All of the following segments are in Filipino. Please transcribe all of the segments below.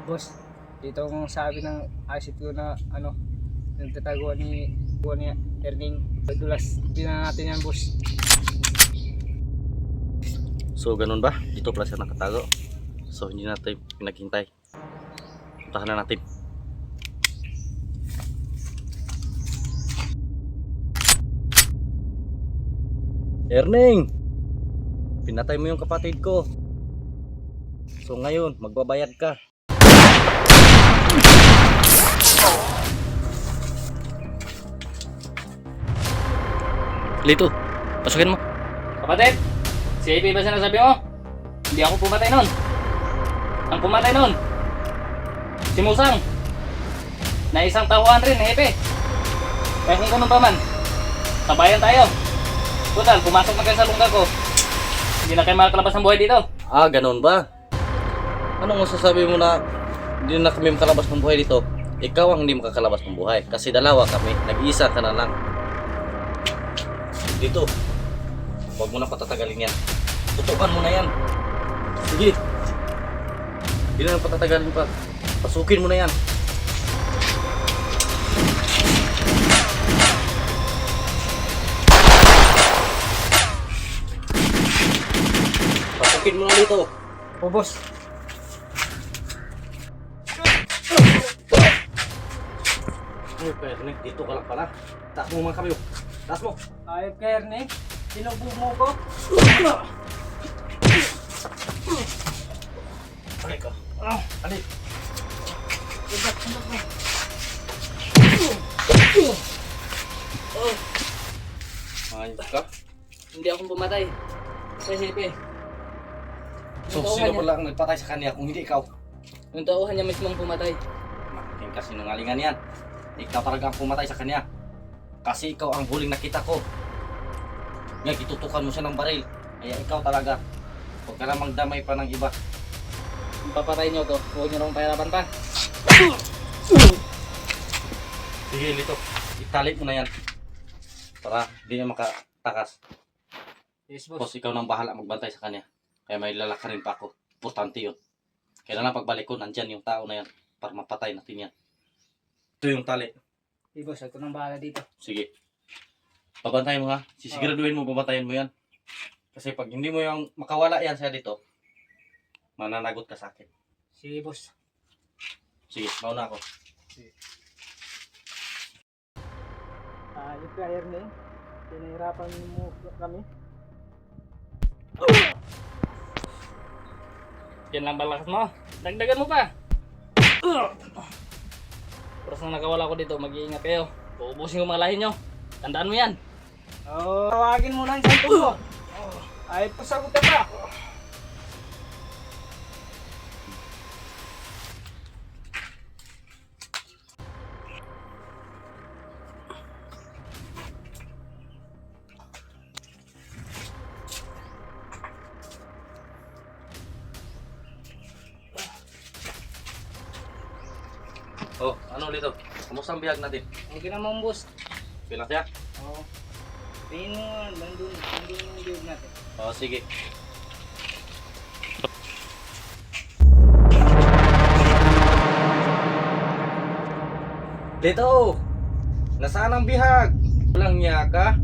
Boss, dito ang sabi ng asset ko na nagtataguan ni Erning. Dulas, hindi na natin yan, boss. So ganun ba? Dito pala siya nakatago. So hindi natin pinaghintay. Puntahan na natin. Erning! Pinatay mo yung kapatid ko. So ngayon, magbabayad ka. Lito, pasukin mo. Kapatid, si AP ba sinasabi mo? Hindi ako pumatay nun. Ang pumatay nun, si Musang, na isang tauhan rin, AP. Kaya kung ganun pa man, sabayan tayo. Total, pumasok na kayo sa lungga ko. Hindi na kayo makakalabas ng buhay dito. Ah, ganun ba? Anong masasabi mo na hindi na kami makalabas ng buhay dito? Ikaw ang hindi makakalabas ng buhay. Kasi dalawa kami, nag-iisa ka na lang. Dito, huwag mo na patatagalin yan. Tutukan mo na yan. Sige. Hindi na patatagalin pa. Pasukin mo na yan. Pasukin mo na dito. O, boss. Ay, Pernek, dito ka lang pala. Taas mo mga kamyo. Taas mo. Ayop ka, Erning. Sinubog mo ko. Aray ka. Aray. Ayos ka. Hindi akong pumatay. Si AP. So, sino pala ang nagpatay sa kanya kung hindi ikaw? Yung tauhan niya mismo ang pumatay. Malaking kasinungalingan yan. Ikaw talaga ang pumatay sa kanya. Kasi ikaw ang huling nakita ko. Ngayon, itutukan mo siya ng baril. Kaya ikaw talaga. Huwag ka na magdamay pa ng iba. Kung papatay niyo to, huwag niyo nang pahirapan pa. Sige, Lito. Itali mo na yan. Para di na makatakas. Yes, Boss, ikaw nang bahala magbantay sa kanya. Kaya may lalakarin pa ako. Importante yun. Kailangan pagbalik ko, nandyan yung tao na yan. Para mapatay natin yan. Ito yung tali. Hey, boss, ako nang bahala dito. Sige. Pabantayan mo ha. Sisiguraduhin mo, pabantayan mo yan. Kasi pag hindi mo yung makawala yan siya dito, mananagot ka sa akin. Sige, boss. Sige, mauna ako. Ayop ka, Erning. Pinahirapan mo kami. Yan lang balakas mo. Dagdagan mo pa. Oras na nakawala ko dito, mag-iingat kayo. Uubusin ko mga lahi nyo. Tandaan mo yan. Tawagin mo lang sa ito mo. Ayop pa, sagot ka pa. Oh, ano Lito? Kamusta ang bihag natin? Okay naman, boss. Bilang siya? Oo. Tingin mo, nandun yung liog natin. Oh, sige. Lito! Nasaan ang bihag? Walang niya ka?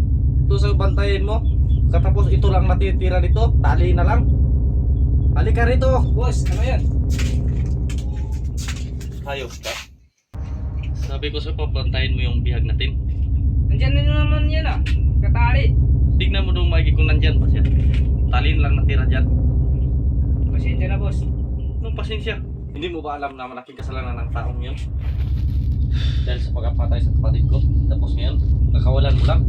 Ito sa bantayin mo? Katapos ito lang natitira dito? Tali na lang? Halika rito! Boss, ano yan? Hayop ka? Sabi ko sa pabantayin mo yung bihag natin. Nandyan na naman yan ah. Katali. Tignan mo doon maigi kung nandyan pa siya. Tali na lang natira dyan. Pasensya na, boss. Anong pasensya? Hindi mo ba alam na malaking kasalanan ng taong yun? Dahil sa pagkapatay sa kapatid ko. Tapos ngayon, nakawalan mo lang.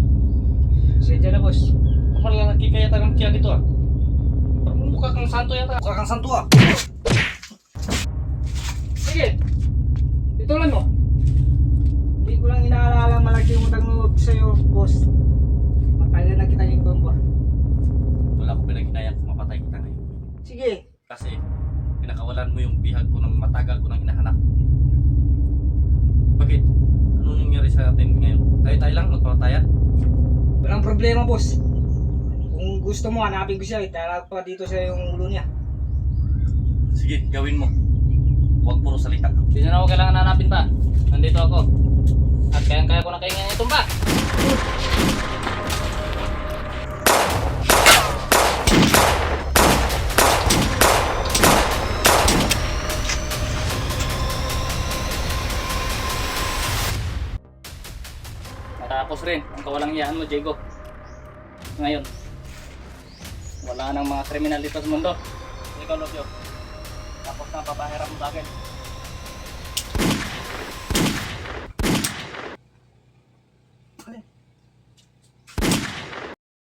Pasensya na, boss. Malalaki kaya tagang tiyan dito ah. Parang mukha kang santo yata. Mukha kang santo ah. Sige. Itulan mo. Hindi ko lang inaalala malaking utang loob sa'yo, boss. Matagal na kita yung tumba. Wala ko pinaghinayang kung mapatay kita ngayon. Sige. Kasi, pinakawalan mo yung bihag ko ng matagal ko nang hinahanap. Bakit? Ano nangyari sa atin ngayon? Tayo-tayo lang, magpapatayan? Walang problema, boss. Kung gusto mo, hanapin ko siya. Italag pa dito sa yung ulo niya. Sige, gawin mo. Huwag puro salita. Hindi na ako kailangan hanapin pa. Nandito ako. At kayang-kaya ko na kaingin itong ba. Matapos rin ang kawalang-iyahan mo, Diego. Ngayon, wala nang mga kriminal dito sa mundo. Ikaw, Lopio. Tapos na papahiram mo sa akin.